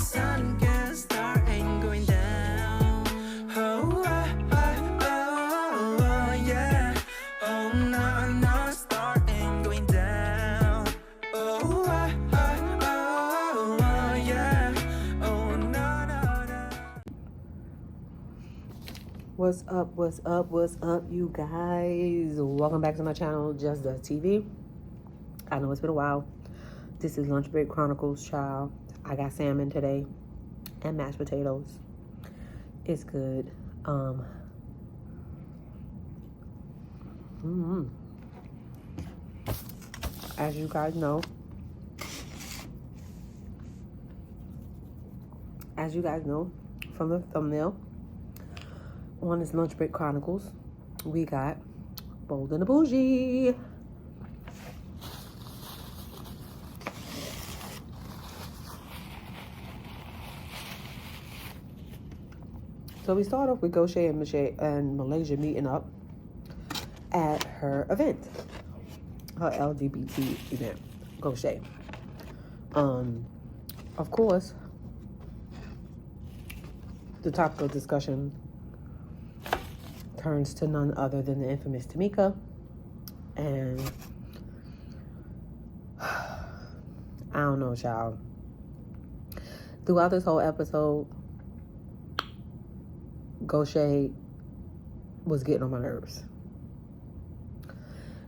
sun can start and going down. Oh, yeah. Oh, no, start and going down. Oh, yeah. Oh, no. What's up, you guys? Welcome back to my channel, Just the TV. I know it's been a while. This is Lunch Break Chronicles, child. I got salmon today and mashed potatoes. It's good. As you guys know, from the thumbnail on this Lunch Break Chronicles, we got Bold and the Bougie. So we start off with Goche and Malaysia meeting up at her event, her LGBT event, Goche. Of course, the topic of discussion turns to none other than the infamous Tamika. And I don't know, child. Throughout this whole episode, Goche was getting on my nerves.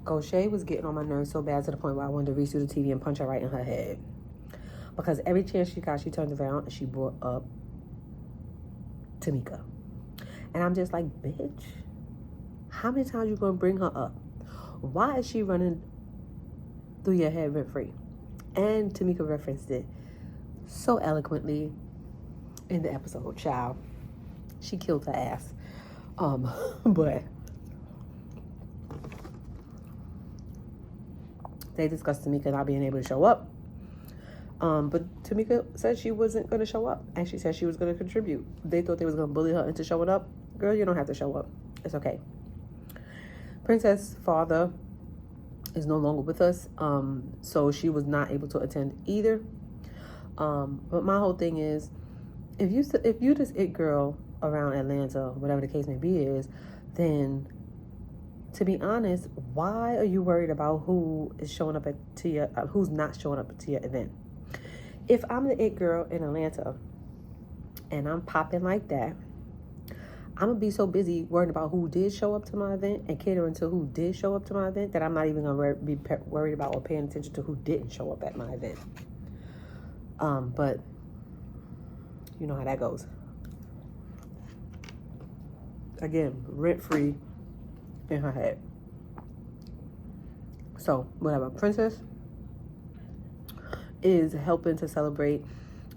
Goche was getting on my nerves so bad to the point where I wanted to reach through the TV and punch her right in her head. Because every chance she got, she turned around and she brought up Tamika. And I'm just like, bitch, how many times you gonna bring her up? Why is she running through your head rent free? And Tamika referenced it so eloquently in the episode, child. She killed her ass. But they discussed Tamika not being able to show up. But Tamika said she wasn't going to show up. And she said she was going to contribute. They thought they was going to bully her into showing up. Girl, you don't have to show up. It's okay. Princess' father is no longer with us. So she was not able to attend either. But my whole thing is, if you this it girl around Atlanta, whatever the case may be is, then to be honest, why are you worried about who is showing up who's not showing up to your event? If I'm the it girl in Atlanta and I'm popping like that, I'm gonna be so busy worrying about who did show up to my event and catering to who did show up to my event that I'm not even gonna be worried about or paying attention to who didn't show up at my event. But you know how that goes. Again, rent-free in her head. So, whatever. Princess is helping to celebrate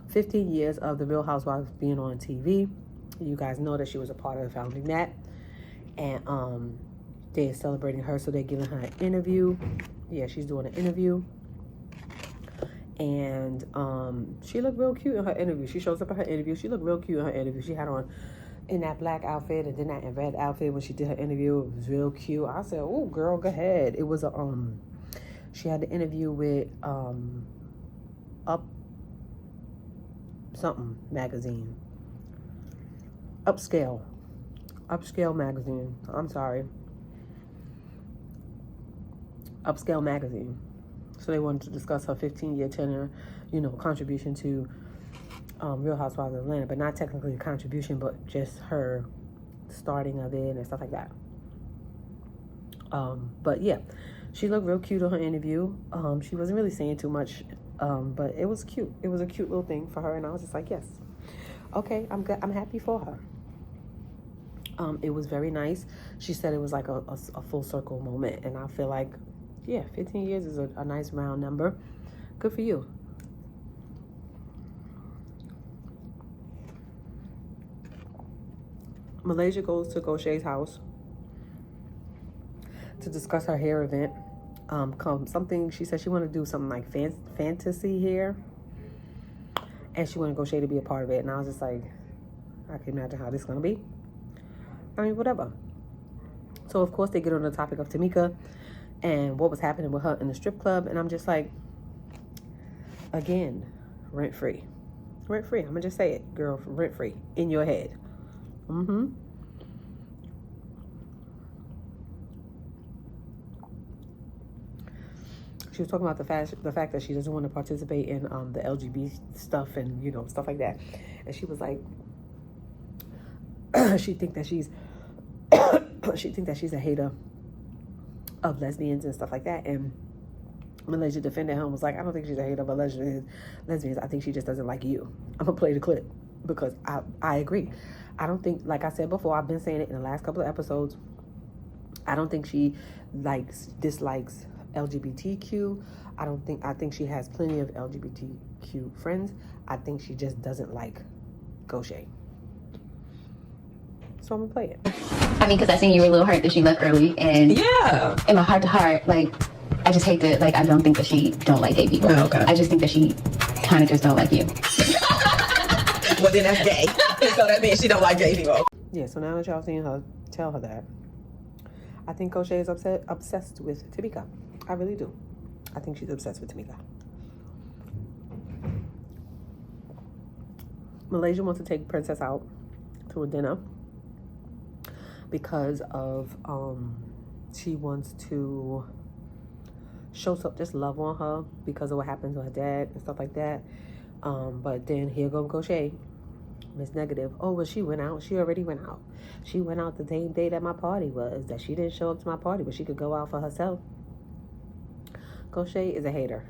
15 years of The Real Housewives being on TV. You guys know that she was a part of founding that. And they're celebrating her, so they're giving her an interview. Yeah, she's doing an interview. And she looked real cute in her interview. She shows up in her interview. She looked real cute in her interview. She had on in that black outfit and then that red outfit when she did her interview. It was real cute. I said, oh, girl, go ahead. It was she had the interview with Up something magazine. Upscale magazine. I'm sorry. Upscale magazine. So they wanted to discuss her 15-year tenure, contribution to Real Housewives of Atlanta, but not technically a contribution, but just her starting of it and stuff like that. But yeah, she looked real cute on her interview. She wasn't really saying too much, but it was cute. It was a cute little thing for her, and I was just like, yes, okay, I'm good. I'm happy for her. It was very nice. She said it was like a full circle moment, and I feel like, yeah, 15 years is a nice round number. Good for you. Malaysia goes to Goche's house to discuss her hair event. She said she wanted to do something like fantasy hair, and she wanted Goche to be a part of it. And I was just like, I can imagine how this is gonna be. I mean, whatever. So of course they get on the topic of Tamika and what was happening with her in the strip club, and I'm just like, again, rent free. Rent free. I'm gonna just say it, girl. Rent free in your head. She was talking about the fact that she doesn't want to participate in the LGBT stuff and stuff like that, and she was like, she think that she's a hater of lesbians and stuff like that, and Malaysia defended her and was like, I don't think she's a hater of lesbians. I think she just doesn't like you. I'm gonna play the clip because I agree. I don't think, like I said before, I've been saying it in the last couple of episodes, I don't think she dislikes LGBTQ. I think she has plenty of LGBTQ friends. I think she just doesn't like Goche. So I'm gonna play it. I mean, because I seen you were a little hurt that she left early, and in my heart to heart, like, I just hate that, like, I don't think that she don't like gay people. Oh, okay. I just think that she kind of just don't like you. Well, then that's gay. So that means she don't like gay people. Yeah, so now that y'all seen her tell her that, I think Goche is obsessed with Tamika. I really do. I think she's obsessed with Tamika. Malaysia wants to take Princess out to a dinner because of she wants to show some just love on her because of what happened to her dad and stuff like that. But then here go Goche, Miss Negative. Oh, well, she went out. She already went out. She went out the same day that my party was. That she didn't show up to my party, but she could go out for herself. Goche is a hater.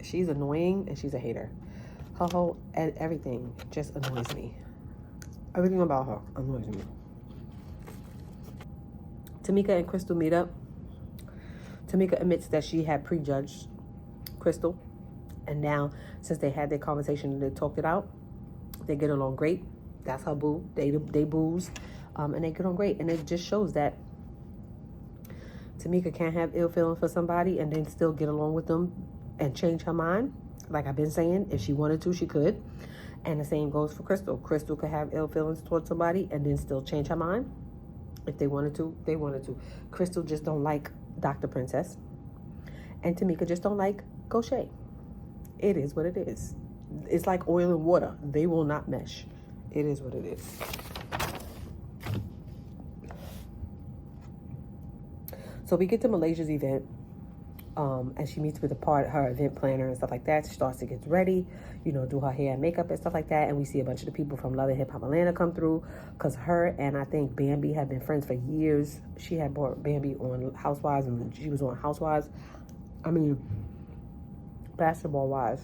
She's annoying and she's a hater. Her whole everything just annoys me. Everything about her annoys me. Tamika and Crystal meet up. Tamika admits that she had prejudged Crystal, and now since they had their conversation and they talked it out, they get along great. That's her boo. They boos, and they get on great. And it just shows that Tamika can't have ill feelings for somebody and then still get along with them and change her mind. Like I've been saying, if she wanted to, she could. And the same goes for Crystal. Crystal could have ill feelings towards somebody and then still change her mind. If they wanted to, they wanted to. Crystal just don't like Dr. Princess. And Tamika just don't like Goche. It is what it is. It's like oil and water. They will not mesh. It is what it is. So we get to Malaysia's event. And she meets with her event planner and stuff like that. She starts to get ready, do her hair and makeup and stuff like that. And we see a bunch of the people from Love and Hip Hop Atlanta come through, because her and I think Bambi have been friends for years. She had brought Bambi on Housewives, and she was on Housewives. I mean, Basketball Wives.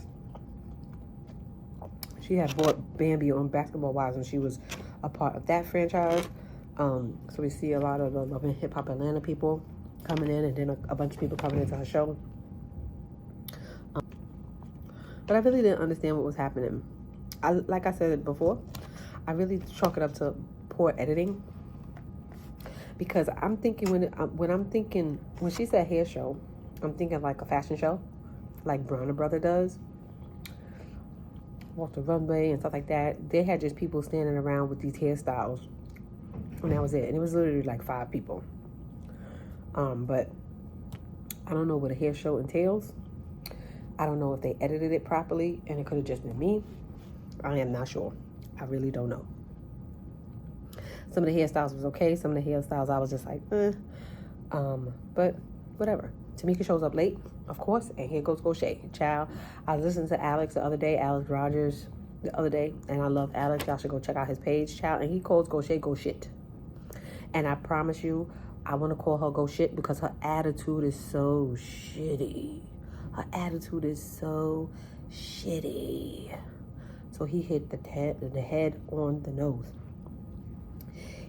She had brought Bambi on Basketball Wives, and she was a part of that franchise. So we see a lot of the Love and Hip Hop Atlanta people coming in, and then a bunch of people coming into her show. But I really didn't understand what was happening. Like I said before, I really chalk it up to poor editing. Because I'm thinking when she said hair show, I'm thinking like a fashion show, like Bronner Brother does. Walk the runway and stuff like that. They had just people standing around with these hairstyles, and that was it. And it was literally like 5 people. But I don't know what a hair show entails. I don't know if they edited it properly and it could have just been me. I am not sure. I really don't know. Some of the hairstyles was okay. Some of the hairstyles I was just like, but whatever. Tamika shows up late, of course, and here goes Goche. Child, I listened to Alex Rogers the other day, and I love Alex. Y'all should go check out his page, child, and he calls Goche go shit. And I promise you, I want to call her go shit because her attitude is so shitty. Her attitude is so shitty. So he hit the head on the nose.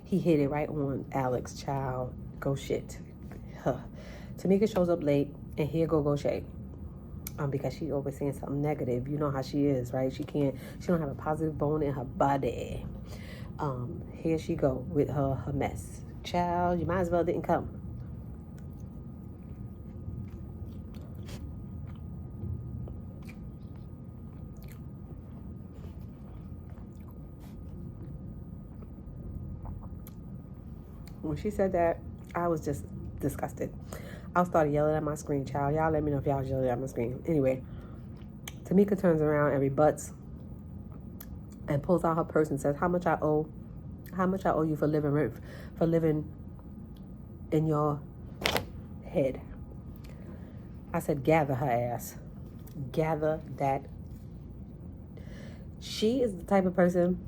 He hit it right on Alex, child. Go shit. Huh. Tamika shows up late, and here go Goche. Because she always saying something negative. You know how she is, right? She don't have a positive bone in her body. Here she go with her mess. Child, you might as well didn't come. When she said that, I was just disgusted. I started yelling at my screen, child. Y'all let me know if y'all was yelling at my screen. Anyway, Tamika turns around and rebuts and pulls out her purse and says, how much I owe you for living in your head. I said, gather her ass. Gather that. She is the type of person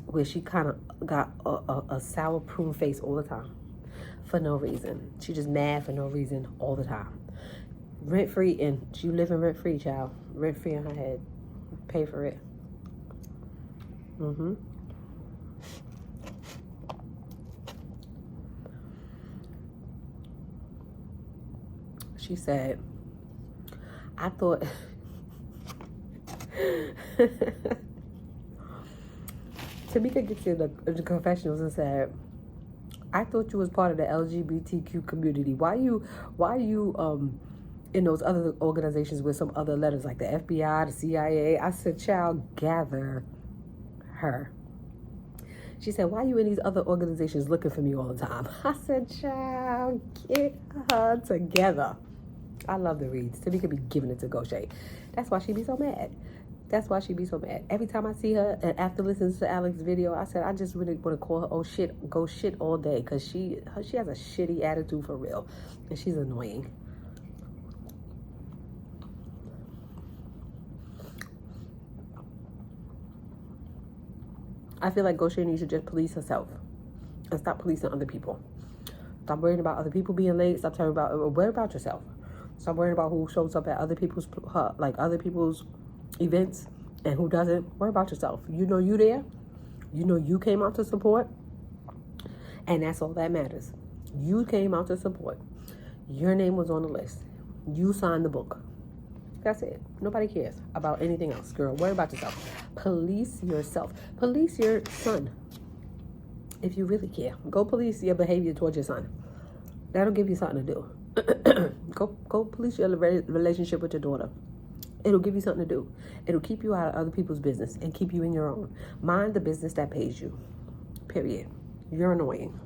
where she kind of got a sour prune face all the time for no reason. She just mad for no reason all the time. Rent free, and she living rent free, child. Rent free in her head. Pay for it. She said, I thought Tamika gets in the confessionals and said, I thought you was part of the LGBTQ community. Why you in those other organizations with some other letters like the FBI, the CIA? I said, child, gather her. She said, why you in these other organizations looking for me all the time? I said, child, get her together. I love the reads. Tamika be giving it to Goche. That's why she be so mad. That's why she be so mad. Every time I see her, and after listening to Alex's video, I said, I just really want to call her, oh shit, go shit all day. Because she has a shitty attitude for real. And she's annoying. I feel like Goche needs to just police herself. And stop policing other people. Stop worrying about other people being late. Stop worrying about yourself. Stop worrying about who shows up at other people's events and who doesn't. Worry about yourself. You know you there. You know you came out to support. And that's all that matters. You came out to support. Your name was on the list. You signed the book. That's it. Nobody cares about anything else, girl. Worry about yourself. Police yourself. Police your son. If you really care. Go police your behavior towards your son. That'll give you something to do. Go police your relationship with your daughter. It'll give you something to do. It'll keep you out of other people's business and keep you in your own. Mind the business that pays you. Period. You're annoying.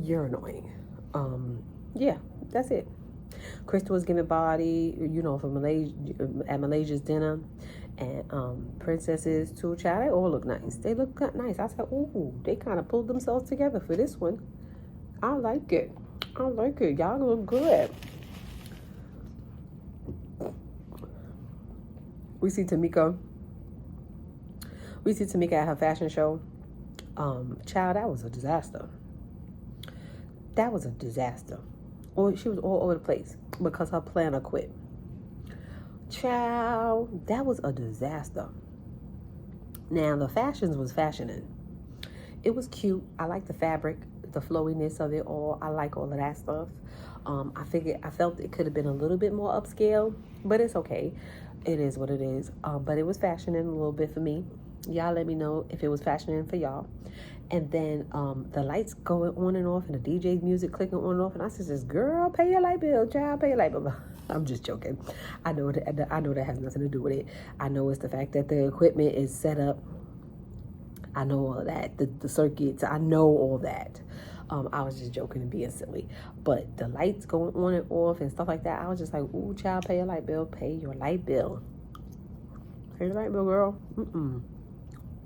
You're annoying. Yeah, that's it. Christle was giving body, for Malaysia at Malaysia's dinner, and princesses too. Child, they all look nice. They look nice. I said, ooh, they kind of pulled themselves together for this one. I like it. Y'all look good. We see Tamika at her fashion show. Child, that was a disaster. Or she was all over the place because her planner quit. Child, that was a disaster. Now, the fashions was fashioning. It was cute. I like the fabric, the flowiness of it all. I like all of that stuff. I felt it could have been a little bit more upscale, but it's okay. It is what it is. But it was fashioning a little bit for me. Y'all let me know if it was fashioning for y'all. And then the lights going on and off and the DJ's music clicking on and off. And I said, girl, pay your light bill, child, pay your light bill. I'm just joking. I know that has nothing to do with it. I know it's the fact that the equipment is set up. I know all of that. The circuits, I know all that. I was just joking and being silly. But the lights going on and off and stuff like that, I was just like, ooh, child, pay your light bill. Pay your light bill. Pay your light bill, girl.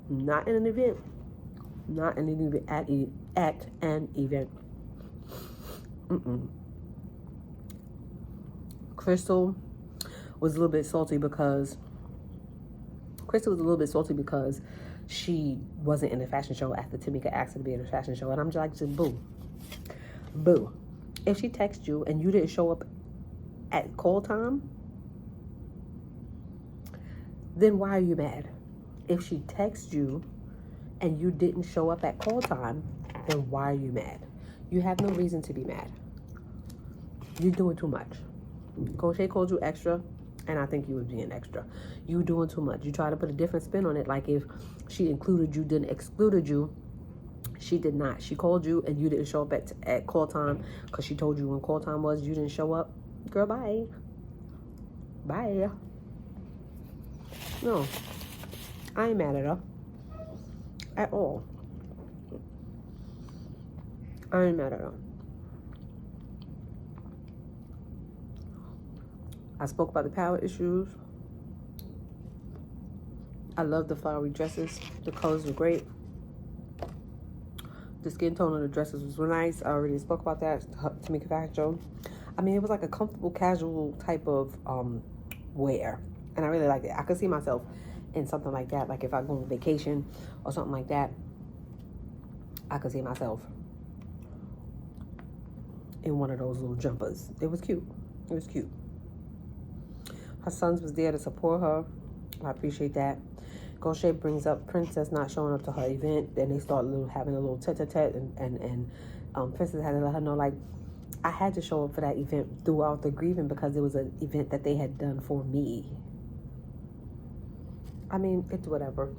Not in an event. Not in an event. At an event. Christle was a little bit salty because she wasn't in the fashion show after Tamika asked her to be in the fashion show. And I'm just like, boo. If she texts you and you didn't show up at call time, then why are you mad? If she texts you and you didn't show up at call time, then why are you mad? You have no reason to be mad. You're doing too much. Goche called you extra, and I think you was being extra. You doing too much. You try to put a different spin on it, like if she included you, didn't excluded you. She did not. She called you and you didn't show up at call time because she told you when call time was, you didn't show up. Girl, bye. Bye. No. I ain't mad at her. At all. I ain't mad at her. I spoke about the power issues. I love the flowery dresses. The colors were great. The skin tone of the dresses was nice. I already spoke about that. Tamika Fashion Show. I mean, it was like a comfortable, casual type of wear. And I really liked it. I could see myself in something like that. Like if I go on vacation or something like that, I could see myself in one of those little jumpers. It was cute. It was cute. Her sons was there to support her. I appreciate that. Goche brings up Princess not showing up to her event. Then they start having a little tete-a-tete, and Princess had to let her know, like, I had to show up for that event throughout the grieving because it was an event that they had done for me. I mean, it's whatever.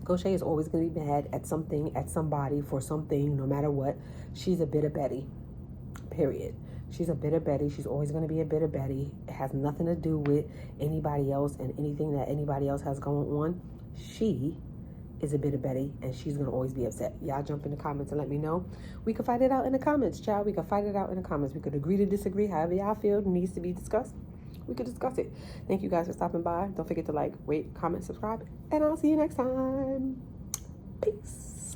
Goche is always going to be mad at something, at somebody, for something, no matter what. She's a bitter Betty, period. She's a bitter Betty. She's always going to be a bitter Betty. It has nothing to do with anybody else and anything that anybody else has going on. She is a bitter Betty, and she's going to always be upset. Y'all jump in the comments and let me know. We can fight it out in the comments, child. We can fight it out in the comments. We could agree to disagree. However y'all feel needs to be discussed, we could discuss it. Thank you guys for stopping by. Don't forget to like, rate, comment, subscribe, and I'll see you next time. Peace.